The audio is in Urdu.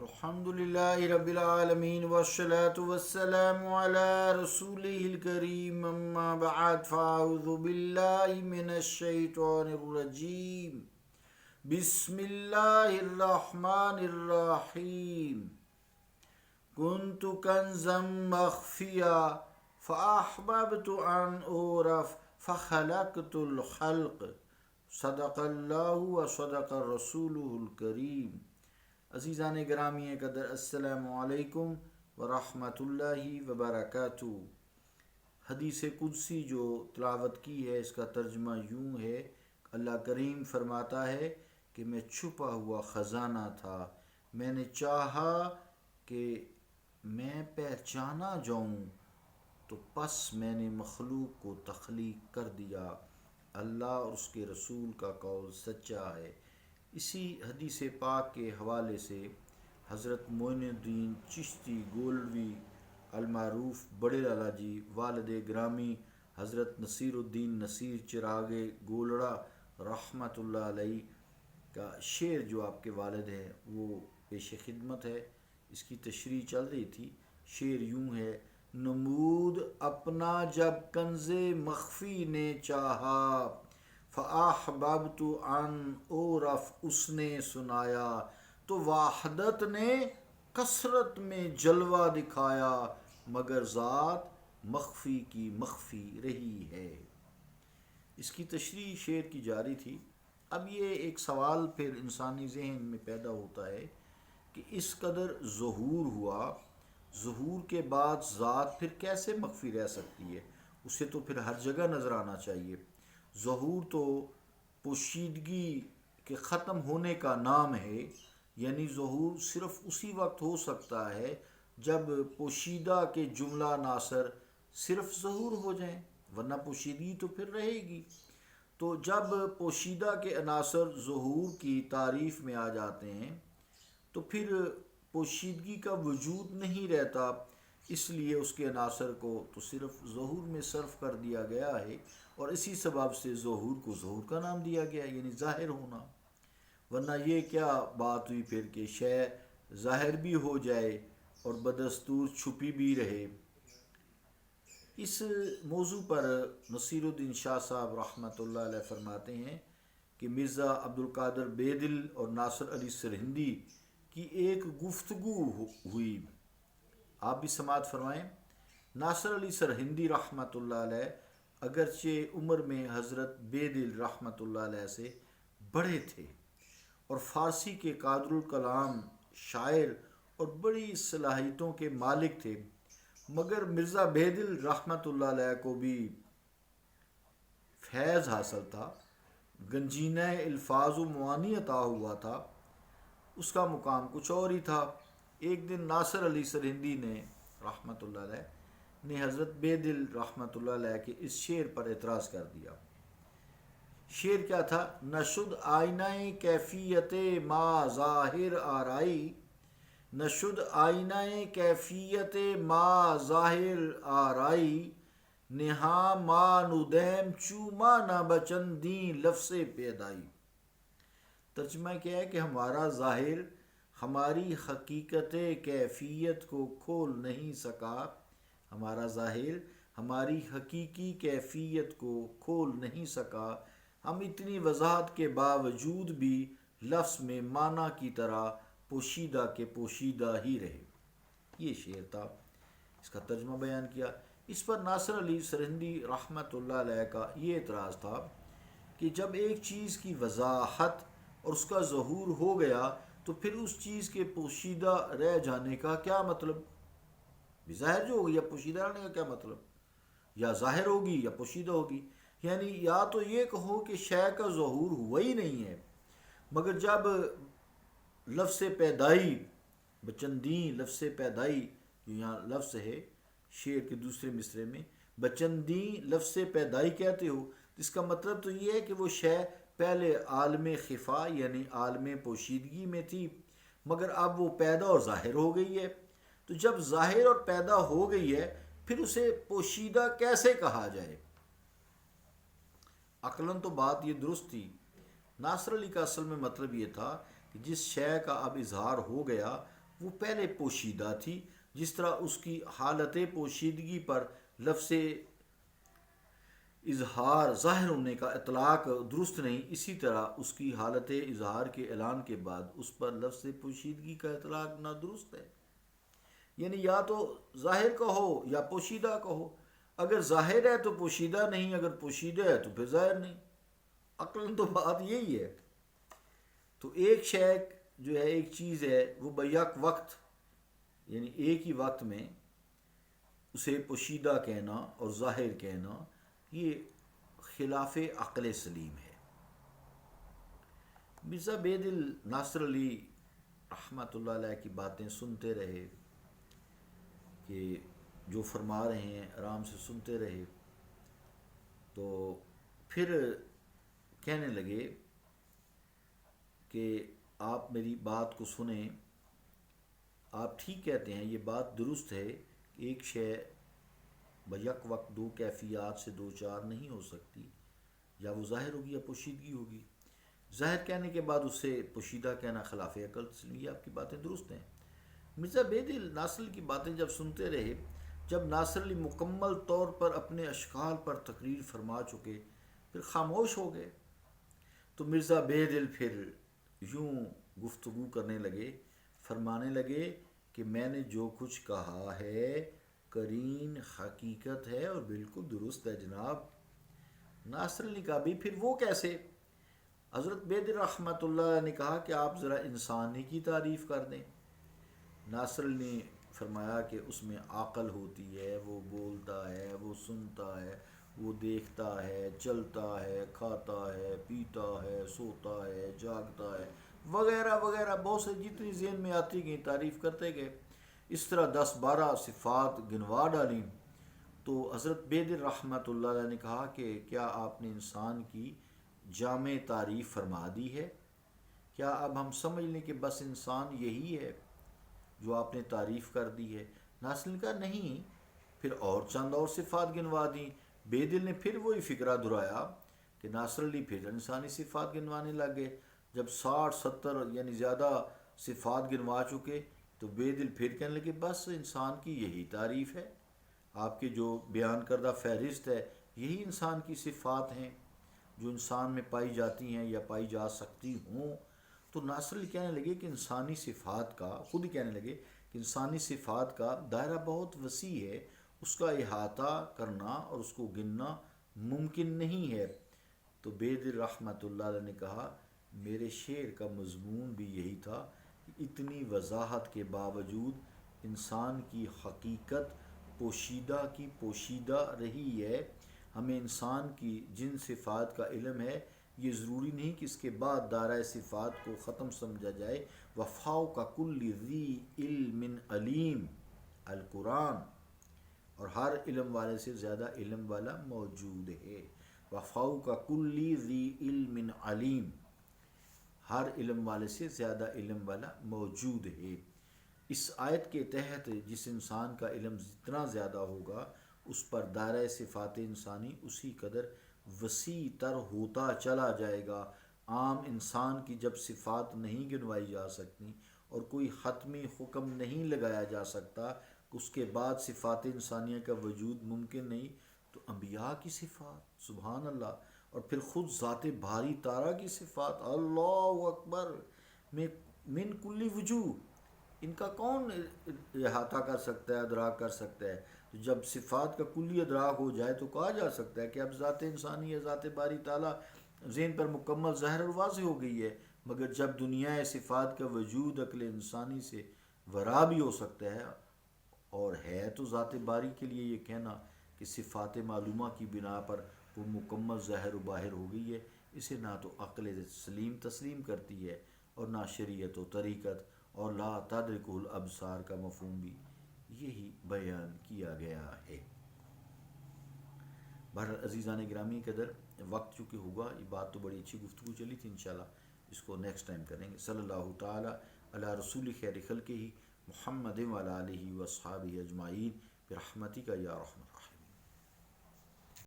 الحمدللہ رب العالمین والصلاة والسلام علی رسولہ الکریم اما بعد فاعوذ باللہ من الشیطان الرجیم بسم اللہ الرحمن الرحیم کنت کنزا مخفیا فاحببت ان اعرف فخلقت الخلق صدق اللہ و صدق رسولہ الکریم۔ عزیزان گرامی قدر، السلام علیکم ورحمۃ اللہ وبرکاتہ۔ حدیث قدسی جو تلاوت کی ہے اس کا ترجمہ یوں ہے، اللہ کریم فرماتا ہے کہ میں چھپا ہوا خزانہ تھا، میں نے چاہا کہ میں پہچانا جاؤں تو پس میں نے مخلوق کو تخلیق کر دیا۔ اللہ اور اس کے رسول کا قول سچا ہے۔ اسی حدیث پاک کے حوالے سے حضرت معین الدین چشتی گولڑوی المعروف بڑے لالا جی والد گرامی حضرت نصیر الدین نصیر چراغ گولڑا رحمۃ اللہ علیہ کا شعر جو آپ کے والد ہیں وہ پیش خدمت ہے۔ اس کی تشریح چل رہی تھی۔ شعر یوں ہے: نمود اپنا جب کنز مخفی نے چاہا، فاحببت ان اعرف اس نے سنایا، تو وحدت نے کثرت میں جلوہ دکھایا، مگر ذات مخفی کی مخفی رہی ہے۔ اس کی تشریح شعر کی جاری تھی۔ اب یہ ایک سوال پھر انسانی ذہن میں پیدا ہوتا ہے کہ اس قدر ظہور ہوا، ظہور کے بعد ذات پھر کیسے مخفی رہ سکتی ہے؟ اسے تو پھر ہر جگہ نظر آنا چاہیے۔ ظہور تو پوشیدگی کے ختم ہونے کا نام ہے، یعنی ظہور صرف اسی وقت ہو سکتا ہے جب پوشیدہ کے جملہ عناصر صرف ظہور ہو جائیں، ورنہ پوشیدگی تو پھر رہے گی۔ تو جب پوشیدہ کے عناصر ظہور کی تعریف میں آ جاتے ہیں تو پھر پوشیدگی کا وجود نہیں رہتا، اس لیے اس کے عناصر کو تو صرف ظہور میں صرف کر دیا گیا ہے، اور اسی سبب سے ظہور کو ظہور کا نام دیا گیا، یعنی ظاہر ہونا۔ ورنہ یہ کیا بات ہوئی پھر کہ شے ظاہر بھی ہو جائے اور بدستور چھپی بھی رہے۔ اس موضوع پر نصیر الدین شاہ صاحب رحمۃ اللہ علیہ فرماتے ہیں کہ مرزا عبدالقادر بیدل اور ناصر علی سرہندی کی ایک گفتگو ہوئی، آپ بھی سماعت فرمائیں۔ ناصر علی سرہندی رحمۃ اللہ علیہ اگرچہ عمر میں حضرت بیدل رحمۃ اللہ علیہ سے بڑے تھے اور فارسی کے قادر الکلام شاعر اور بڑی صلاحیتوں کے مالک تھے، مگر مرزا بیدل رحمۃ اللہ علیہ کو بھی فیض حاصل تھا، گنجینہ الفاظ و معانی عطا ہوا تھا، اس کا مقام کچھ اور ہی تھا۔ ایک دن ناصر علی سرہندی نے رحمۃ اللہ علیہ نے حضرت بیدل رحمۃ اللہ علیہ کے اس شعر پر اعتراض کر دیا۔ شعر کیا تھا؟ نشد آئینہ کیفیت ما ظاہر آرائی، نشد آئینہ کیفیت ما ظاہر آرائی، نہا ما ندیم چوما نہ بچندیں لفظ پیدائی۔ ترجمہ کیا ہے کہ ہمارا ظاہر ہماری حقیقت کیفیت کو کھول نہیں سکا، ہمارا ظاہر ہماری حقیقی کیفیت کو کھول نہیں سکا، ہم اتنی وضاحت کے باوجود بھی لفظ میں معنی کی طرح پوشیدہ کے پوشیدہ ہی رہے۔ یہ شعر تھا، اس کا ترجمہ بیان کیا۔ اس پر ناصر علی سرہندی رحمۃ اللہ علیہ کا یہ اعتراض تھا کہ جب ایک چیز کی وضاحت اور اس کا ظہور ہو گیا تو پھر اس چیز کے پوشیدہ رہ جانے کا کیا مطلب؟ ظاہر جو ہوگی یا پوشیدہ رہنے کا کیا مطلب؟ یا ظاہر ہوگی یا پوشیدہ ہوگی، یعنی یا تو یہ کہو کہ شے کا ظہور ہوا ہی نہیں ہے، مگر جب لفظ پیدائی بچندیں لفظ پیدائی جو یہاں لفظ ہے شعر کے دوسرے مصرے میں بچندیں لفظ پیدائی کہتے ہو، اس کا مطلب تو یہ ہے کہ وہ شے پہلے عالم خفا یعنی عالم پوشیدگی میں تھی، مگر اب وہ پیدا اور ظاہر ہو گئی ہے۔ تو جب ظاہر اور پیدا ہو گئی ہے پھر اسے پوشیدہ کیسے کہا جائے؟ عقلاً تو بات یہ درست تھی۔ ناصر علی کا اصل میں مطلب یہ تھا کہ جس شے کا اب اظہار ہو گیا وہ پہلے پوشیدہ تھی، جس طرح اس کی حالت پوشیدگی پر لفظ اظہار ظاہر ہونے کا اطلاق درست نہیں، اسی طرح اس کی حالت اظہار کے اعلان کے بعد اس پر لفظ پوشیدگی کا اطلاق نادرست ہے۔ یعنی یا تو ظاہر کہو یا پوشیدہ کہو، اگر ظاہر ہے تو پوشیدہ نہیں، اگر پوشیدہ ہے تو پھر ظاہر نہیں۔ عقلاً تو بات یہی ہے۔ تو ایک شے جو ہے، ایک چیز ہے، وہ بیک وقت یعنی ایک ہی وقت میں اسے پوشیدہ کہنا اور ظاہر کہنا، یہ خلاف عقل سلیم ہے۔ مرزا بیدل ناصر علی رحمۃ اللہ علیہ کی باتیں سنتے رہے کہ جو فرما رہے ہیں آرام سے سنتے رہے، تو پھر کہنے لگے کہ آپ میری بات کو سنیں، آپ ٹھیک کہتے ہیں، یہ بات درست ہے کہ ایک شے بیک وقت دو کیفیات سے دو چار نہیں ہو سکتی، یا وہ ظاہر ہوگی یا پوشیدگی ہوگی۔ ظاہر کہنے کے بعد اسے پوشیدہ کہنا خلاف عقل، اس لیے آپ کی باتیں درست ہیں۔ مرزا بیدل ناصر علی کی باتیں جب سنتے رہے، جب ناصر علی مکمل طور پر اپنے اشکال پر تقریر فرما چکے، پھر خاموش ہو گئے۔ تو مرزا بیدل پھر یوں گفتگو کرنے لگے، فرمانے لگے کہ میں نے جو کچھ کہا ہے قرین حقیقت ہے اور بالکل درست ہے جناب۔ ناصر علی کا بھی پھر وہ کیسے؟ حضرت بیدل رحمۃ اللہ نے کہا کہ آپ ذرا انسانی کی تعریف کر دیں۔ ناصر علی نے فرمایا کہ اس میں عقل ہوتی ہے، وہ بولتا ہے، وہ سنتا ہے، وہ دیکھتا ہے، چلتا ہے، کھاتا ہے، پیتا ہے، سوتا ہے، جاگتا ہے، وغیرہ وغیرہ، بہت سے جتنی ذہن میں آتی گئیں تعریف کرتے گئے۔ اس طرح 10-12 صفات گنوا ڈالیں۔ تو حضرت بیدل رحمۃ اللہ علیہ نے کہا کہ کیا آپ نے انسان کی جامع تعریف فرما دی ہے؟ کیا اب ہم سمجھ لیں کہ بس انسان یہی ہے جو آپ نے تعریف کر دی ہے؟ ناصر نے کہا نہیں، پھر اور چند اور صفات گنوا دیں۔ بیدل نے پھر وہی فکرہ دہرایا کہ ناصر علی پھر انسانی صفات گنوانے لگ گئے۔ جب 60-70 یعنی زیادہ صفات گنوا چکے تو بیدل پھر کہنے لگے بس انسان کی یہی تعریف ہے، آپ کے جو بیان کردہ فہرست ہے یہی انسان کی صفات ہیں جو انسان میں پائی جاتی ہیں یا پائی جا سکتی ہوں۔ تو ناصر علی کہنے لگے کہ انسانی صفات کا، خود ہی کہنے لگے کہ انسانی صفات کا دائرہ بہت وسیع ہے، اس کا احاطہ کرنا اور اس کو گننا ممکن نہیں ہے۔ تو بیدل رحمۃ اللہ علیہ نے کہا میرے شعر کا مضمون بھی یہی تھا کہ اتنی وضاحت کے باوجود انسان کی حقیقت پوشیدہ کی پوشیدہ رہی ہے۔ ہمیں انسان کی جن صفات کا علم ہے یہ ضروری نہیں کہ اس کے بعد دائرہ صفات کو ختم سمجھا جائے۔ وَفَوْقَ كُلِّ ذِي عِلْمٍ علیم، القرآن، اور ہر علم والے سے زیادہ علم والا موجود ہے۔ وَفَوْقَ كُلِّ ذِي عِلْمٍ علیم، ہر علم والے سے زیادہ علم والا موجود ہے۔ اس آیت کے تحت جس انسان کا علم جتنا زیادہ ہوگا اس پر دائرہ صفات انسانی اسی قدر وسیع تر ہوتا چلا جائے گا۔ عام انسان کی جب صفات نہیں گنوائی جا سکتی اور کوئی حتمی حکم نہیں لگایا جا سکتا اس کے بعد صفات انسانیہ کا وجود ممکن نہیں، تو انبیاء کی صفات سبحان اللہ، اور پھر خود ذات باری تعالیٰ کی صفات اللہ اکبر من کلی وجوہ، ان کا کون احاطہ کر سکتا ہے، ادراک کر سکتا ہے؟ تو جب صفات کا کلی ادراک ہو جائے تو کہا جا سکتا ہے کہ اب ذات انسانی یا ذات باری تعالیٰ ذہن پر مکمل ظاہر اور واضح ہو گئی ہے۔ مگر جب دنیا صفات کا وجود عقل انسانی سے ورا بھی ہو سکتا ہے، اور ہے تو ذات باری کے لیے یہ کہنا کہ صفات معلومہ کی بنا پر وہ مکمل ظاہر و باہر ہو گئی ہے، اسے نہ تو عقل سلیم تسلیم کرتی ہے اور نہ شریعت و طریقت، اور لا تدرکہ الابصار کا مفہوم بھی یہی بیان کیا گیا ہے۔ بہرحال عزیزان گرامی قدر، وقت چونکہ ہوگا، یہ بات تو بڑی اچھی گفتگو چلی تھی، انشاءاللہ اس کو نیکسٹ ٹائم کریں گے۔ صلی اللہ تعالی علی رسول خیر خلقہ محمد وعلی آلہ واصحابہ اجمعین برحمتک یا رحمت۔